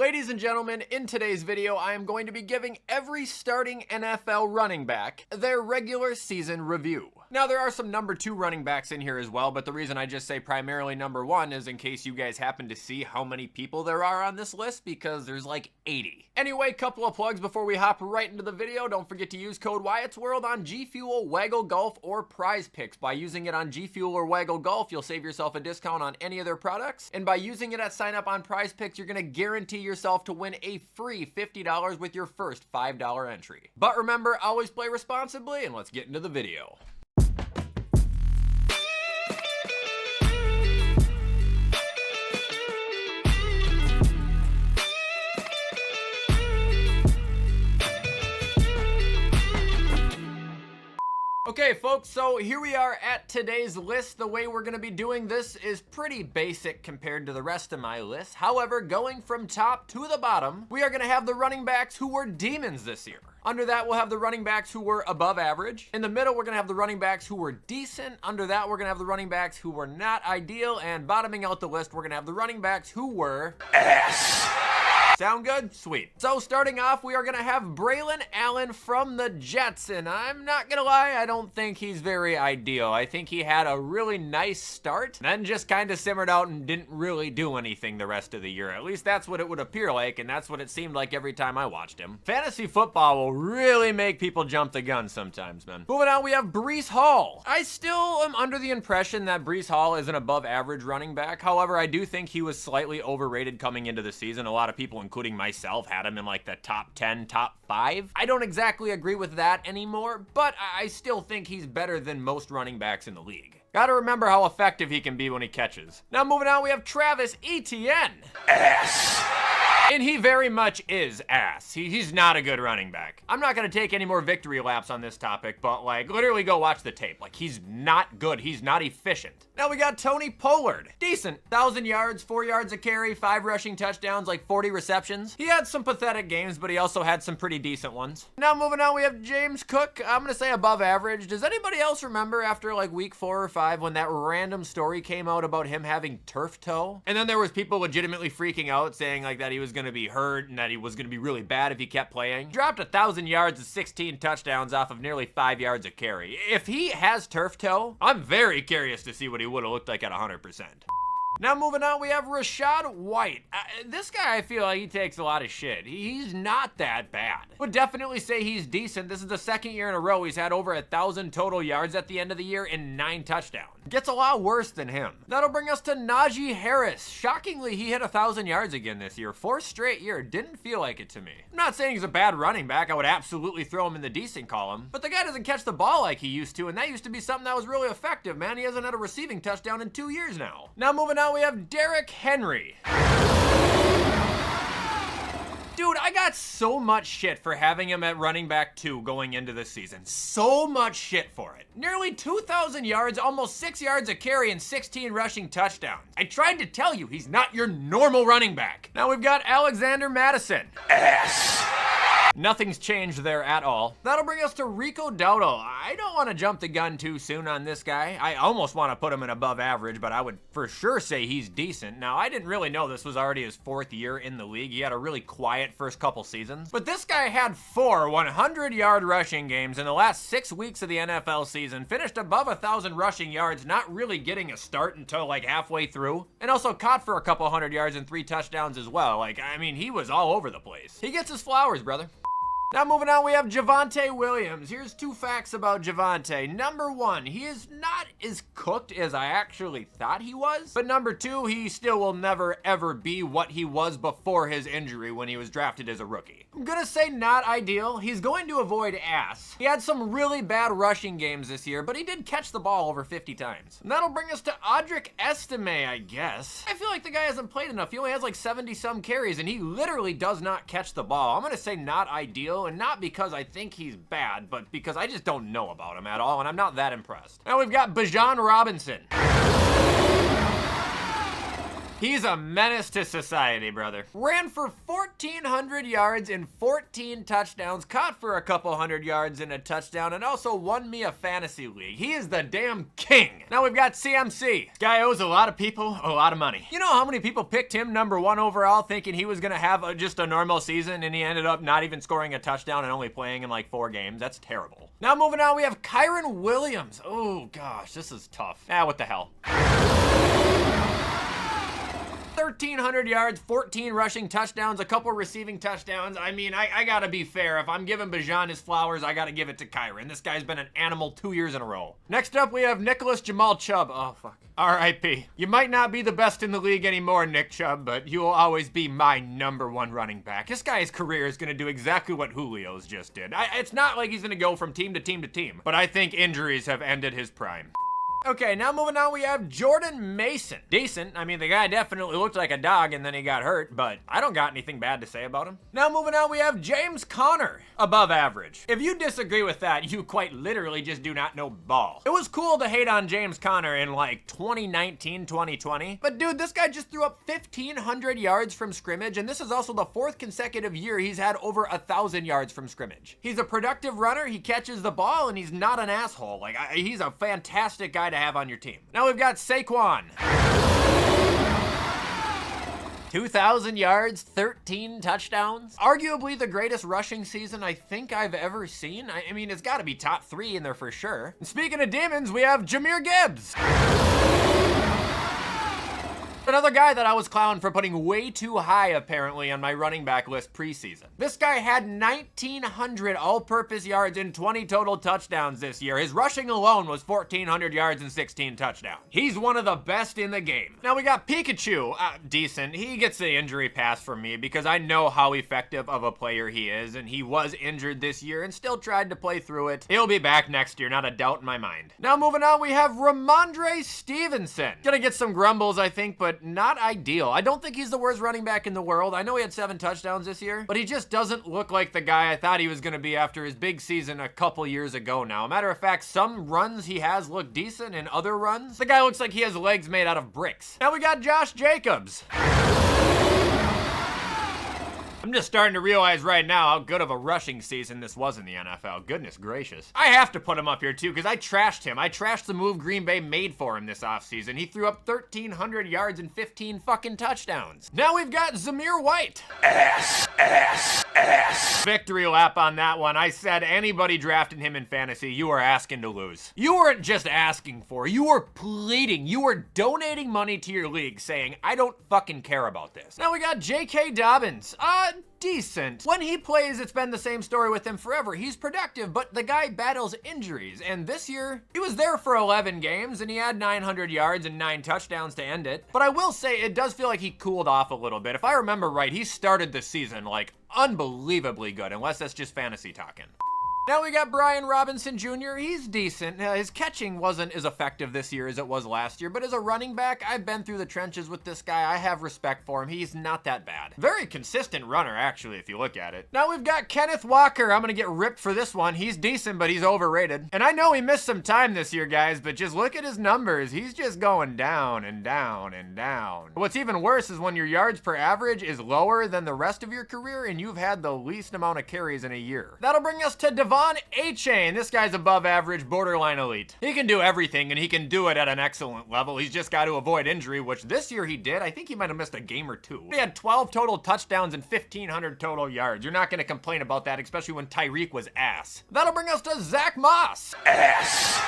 Ladies and gentlemen, in today's video, I am going to be giving every starting NFL running back their regular season review. Now, there are some number 2 running backs in here as well, but the reason I just say primarily number 1 is in case you guys happen to see how many people there are on this list, because there's like 80. Anyway, couple of plugs before we hop right into the video. Don't forget to use code Wyatt's World on G Fuel, Waggle Golf, or Prize Picks. By using it on G Fuel or Waggle Golf, you'll save yourself a discount on any of their products. And by using it at sign up on Prize Picks, you're going to guarantee yourself to win a free $50 with your first $5 entry. But remember, always play responsibly, and let's get into the video. Okay, folks, so here we are at today's list. The way we're going to be doing this is pretty basic compared to the rest of my list. However, going from top to the bottom, we are going to have the running backs who were demons this year. Under that, we'll have the running backs who were above average. In the middle, we're going to have the running backs who were decent. Under that, we're going to have the running backs who were not ideal. And bottoming out the list, we're going to have the running backs who were ass. Sound good? Sweet. So starting off, we are going to have Braylon Allen from the Jets, and I'm not going to lie, I don't think he's very ideal. I think he had a really nice start, then just kind of simmered out and didn't really do anything the rest of the year. At least that's what it would appear like, and that's what it seemed like every time I watched him. Fantasy football will really make people jump the gun sometimes, man. Moving on, we have Breece Hall. I still am under the impression that Breece Hall is an above average running back. However, I do think he was slightly overrated coming into the season. A lot of people, including myself, had him in like the top 10, top 5. I don't exactly agree with that anymore, but I still think he's better than most running backs in the league. Gotta remember how effective he can be when he catches. Now moving on, we have Travis Etienne. Ass. And he very much is ass. He's not a good running back. I'm not gonna take any more victory laps on this topic, but like literally go watch the tape. Like he's not good, he's not efficient. Now we got Tony Pollard. Decent, 1,000 yards, 4 yards a carry, 5 rushing touchdowns, like 40 receptions. He had some pathetic games, but he also had some pretty decent ones. Now moving on, we have James Cook. I'm gonna say above average. Does anybody else remember after like week 4 or 5 when that random story came out about him having turf toe? And then there was people legitimately freaking out saying like that he was gonna be hurt and that he was gonna be really bad if he kept playing. Dropped 1,000 yards and 16 touchdowns off of nearly 5 yards a carry. If he has turf toe, I'm very curious to see what he would have looked like at 100%. Now moving on, we have Rachaad White. This guy, I feel like he takes a lot of shit. He's not that bad. Would definitely say he's decent. This is the second year in a row he's had over 1,000 total yards at the end of the year and 9 touchdowns. Gets a lot worse than him. That'll bring us to Najee Harris. Shockingly, he hit 1,000 yards again this year. 4th straight year. Didn't feel like it to me. I'm not saying he's a bad running back. I would absolutely throw him in the decent column. But the guy doesn't catch the ball like he used to, and that used to be something that was really effective, man. He hasn't had a receiving touchdown in 2 years now. Now moving on, we have Derrick Henry. Dude, I got so much shit for having him at running back 2 going into this season. So much shit for it. Nearly 2,000 yards, almost 6 yards a carry, and 16 rushing touchdowns. I tried to tell you, he's not your normal running back. Now we've got Alexander Mattison. Ass. Nothing's changed there at all. That'll bring us to Rico Dowdle. I don't want to jump the gun too soon on this guy. I almost want to put him in above average, but I would for sure say he's decent. Now, I didn't really know this was already his 4th year in the league. He had a really quiet first couple seasons. But this guy had 4 100-yard rushing games in the last 6 weeks of the NFL season, finished above 1,000 rushing yards, not really getting a start until like halfway through, and also caught for a couple 100 yards and 3 touchdowns as well. Like, I mean, he was all over the place. He gets his flowers, brother. Now moving on, we have Javonte Williams. Here's 2 facts about Javonte. Number 1, he is not as cooked as I actually thought he was. But number 2, he still will never ever be what he was before his injury when he was drafted as a rookie. I'm gonna say not ideal. He's going to avoid ass. He had some really bad rushing games this year, but he did catch the ball over 50 times. And that'll bring us to Audric Estime, I guess. I feel like the guy hasn't played enough. He only has like 70-some carries, and he literally does not catch the ball. I'm gonna say not ideal, and not because I think he's bad, but because I just don't know about him at all, and I'm not that impressed. Now we've got Bijan Robinson. He's a menace to society, brother. Ran for 1,400 yards in 14 touchdowns, caught for a couple hundred yards in a touchdown, and also won me a fantasy league. He is the damn king. Now we've got CMC. This guy owes a lot of people a lot of money. You know how many people picked him #1 overall thinking he was gonna have just a normal season, and he ended up not even scoring a touchdown and only playing in like 4 games? That's terrible. Now moving on, we have Kyron Williams. Oh gosh, this is tough. What the hell? 1,300 yards, 14 rushing touchdowns, a couple receiving touchdowns. I mean, I gotta be fair. If I'm giving Bijan his flowers, I gotta give it to Kyron. This guy's been an animal 2 years in a row. Next up, we have Nicholas Jamal Chubb. Oh, fuck. R.I.P. You might not be the best in the league anymore, Nick Chubb, but you will always be my #1 running back. This guy's career is gonna do exactly what Julio's just did. It's not like he's gonna go from team to team to team, but I think injuries have ended his prime. Okay, now moving on, we have Jordan Mason. Decent. I mean, the guy definitely looked like a dog and then he got hurt, but I don't got anything bad to say about him. Now moving on, we have James Conner. Above average. If you disagree with that, you quite literally just do not know ball. It was cool to hate on James Conner in like 2019, 2020, but dude, this guy just threw up 1,500 yards from scrimmage, and this is also the 4th consecutive year he's had over 1,000 yards from scrimmage. He's a productive runner, he catches the ball, and he's not an asshole. Like, he's a fantastic guy to have on your team. Now we've got Saquon. 2,000 yards, 13 touchdowns. Arguably the greatest rushing season I think I've ever seen. I mean, it's got to be top 3 in there for sure. And speaking of demons, we have Jahmyr Gibbs. Another guy that I was clowning for putting way too high, apparently, on my running back list preseason. This guy had 1,900 all-purpose yards and 20 total touchdowns this year. His rushing alone was 1,400 yards and 16 touchdowns. He's one of the best in the game. Now we got Pikachu. Decent. He gets the injury pass from me because I know how effective of a player he is, and he was injured this year and still tried to play through it. He'll be back next year, not a doubt in my mind. Now moving on, we have Ramondre Stevenson. Gonna get some grumbles, I think, but not ideal. I don't think he's the worst running back in the world. I know he had 7 touchdowns this year, but he just doesn't look like the guy I thought he was going to be after his big season a couple years ago now. Matter of fact, some runs he has look decent, and other runs, the guy looks like he has legs made out of bricks. Now we got Josh Jacobs. I'm just starting to realize right now how good of a rushing season this was in the NFL. Goodness gracious. I have to put him up here too because I trashed him. I trashed the move Green Bay made for him this offseason. He threw up 1,300 yards and 15 fucking touchdowns. Now we've got Zamir White. Ass. Victory lap on that one. I said anybody drafting him in fantasy, you are asking to lose. You weren't just asking for, you were pleading. You were donating money to your league saying, I don't fucking care about this. Now we got J.K. Dobbins. Decent. When he plays, it's been the same story with him forever. He's productive, but the guy battles injuries. And this year, he was there for 11 games, and he had 900 yards and 9 touchdowns to end it. But I will say, it does feel like he cooled off a little bit. If I remember right, he started the season, like, unbelievably good, unless that's just fantasy talking. Now we got Brian Robinson Jr. He's decent. His catching wasn't as effective this year as it was last year, but as a running back, I've been through the trenches with this guy. I have respect for him. He's not that bad. Very consistent runner, actually, if you look at it. Now we've got Kenneth Walker. I'm gonna get ripped for this one. He's decent, but he's overrated. And I know he missed some time this year, guys, but just look at his numbers. He's just going down and down and down. What's even worse is when your yards per average is lower than the rest of your career and you've had the least amount of carries in a year. That'll bring us to Devon A-Chain. This guy's above average, borderline elite. He can do everything, and he can do it at an excellent level. He's just got to avoid injury, which this year he did. I think he might have missed a game or 2. He had 12 total touchdowns and 1,500 total yards. You're not going to complain about that, especially when Tyreek was ass. That'll bring us to Zach Moss. Ass.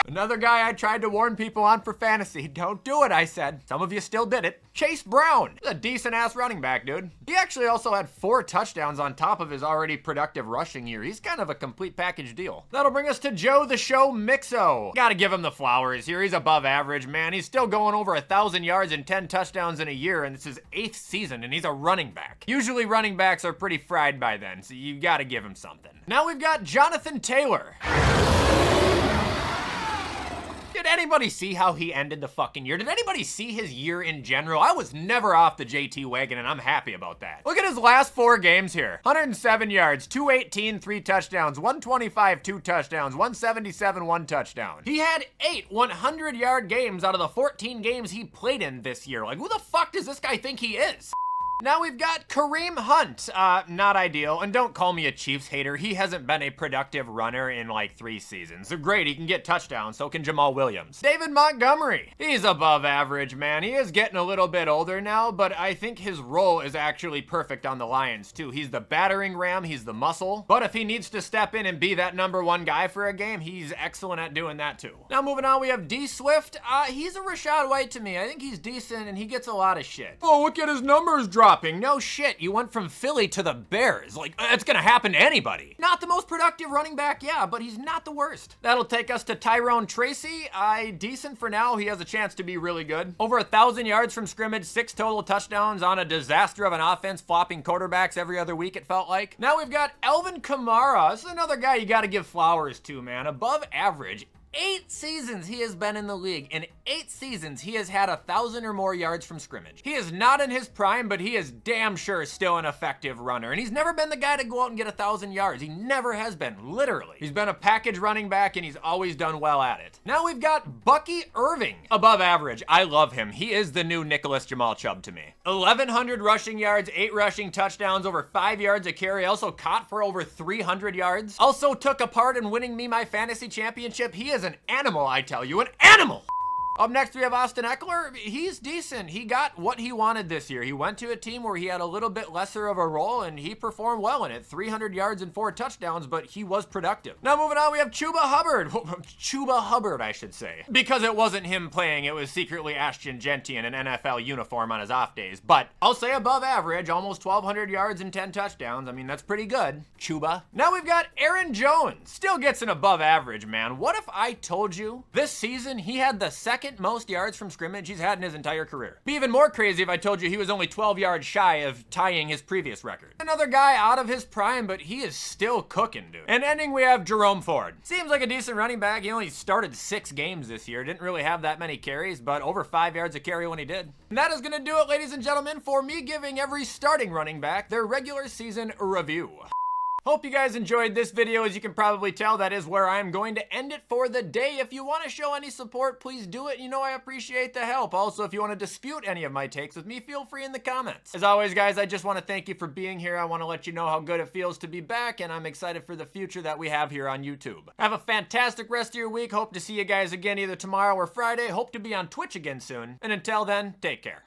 Another guy I tried to warn people on for fantasy. Don't do it, I said. Some of you still did it. Chase Brown. He's a decent-ass running back, dude. He actually also had 4 touchdowns on top of his already productive rushing year. He's kind of a complete package deal. That'll bring us to Joe the Show Mixo. Gotta give him the flowers here. He's above average, man. He's still going over 1,000 yards and 10 touchdowns in a year, and it's his 8th season, and he's a running back. Usually running backs are pretty fried by then, so you gotta give him something. Now we've got Jonathan Taylor. Did anybody see how he ended the fucking year? Did anybody see his year in general? I was never off the JT wagon, and I'm happy about that. Look at his last 4 games here. 107 yards, 218, 3 touchdowns, 125, 2 touchdowns, 177, 1 touchdown. He had 8 100-yard games out of the 14 games he played in this year. Like, who the fuck does this guy think he is? Now we've got Kareem Hunt. Not ideal, and don't call me a Chiefs hater. He hasn't been a productive runner in like 3 seasons. So great, he can get touchdowns, so can Jamal Williams. David Montgomery. He's above average, man. He is getting a little bit older now, but I think his role is actually perfect on the Lions too. He's the battering ram, he's the muscle, but if he needs to step in and be that #1 guy for a game, he's excellent at doing that too. Now moving on, we have D Swift. He's a Rashad White to me. I think he's decent, and he gets a lot of shit. Oh, look at his numbers dropping. No shit, you went from Philly to the Bears. Like, it's gonna happen to anybody. Not the most productive running back, yeah, but he's not the worst. That'll take us to Tyrone Tracy. Decent for now. He has a chance to be really good. Over 1,000 yards from scrimmage, 6 total touchdowns on a disaster of an offense, flopping quarterbacks every other week, it felt like. Now we've got Alvin Kamara. This is another guy you gotta give flowers to, man. Above average. 8 seasons he has been in the league. In 8 seasons, he has had 1,000 or more yards from scrimmage. He is not in his prime, but he is damn sure still an effective runner. And he's never been the guy to go out and get 1,000 yards. He never has been, literally. He's been a package running back, and he's always done well at it. Now we've got Bucky Irving. Above average. I love him. He is the new Nicholas Jamal Chubb to me. 1,100 rushing yards, 8 rushing touchdowns, over 5 yards a carry. Also caught for over 300 yards. Also took a part in winning me my fantasy championship. He is an animal, I tell you, an animal! Up next, we have Austin Eckler. He's decent. He got what he wanted this year. He went to a team where he had a little bit lesser of a role, and he performed well in it. 300 yards and 4 touchdowns, but he was productive. Now moving on, we have Chuba Hubbard. Chuba Hubbard, I should say. Because it wasn't him playing, it was secretly Ashton Genty in an NFL uniform on his off days. But I'll say above average, almost 1,200 yards and 10 touchdowns. I mean, that's pretty good. Chuba. Now we've got Aaron Jones. Still gets an above average, man. What if I told you this season he had the second most yards from scrimmage he's had in his entire career? Be even more crazy if I told you he was only 12 yards shy of tying his previous record. Another guy out of his prime, but he is still cooking, dude. And ending, we have Jerome Ford. Seems like a decent running back. He only started 6 games this year. Didn't really have that many carries, but over 5 yards a carry when he did. And that is gonna do it, ladies and gentlemen, for me giving every starting running back their regular season review. Hope you guys enjoyed this video. As you can probably tell, that is where I'm going to end it for the day. If you want to show any support, please do it. You know I appreciate the help. Also, if you want to dispute any of my takes with me, feel free in the comments. As always, guys, I just want to thank you for being here. I want to let you know how good it feels to be back, and I'm excited for the future that we have here on YouTube. Have a fantastic rest of your week. Hope to see you guys again either tomorrow or Friday. Hope to be on Twitch again soon. And until then, take care.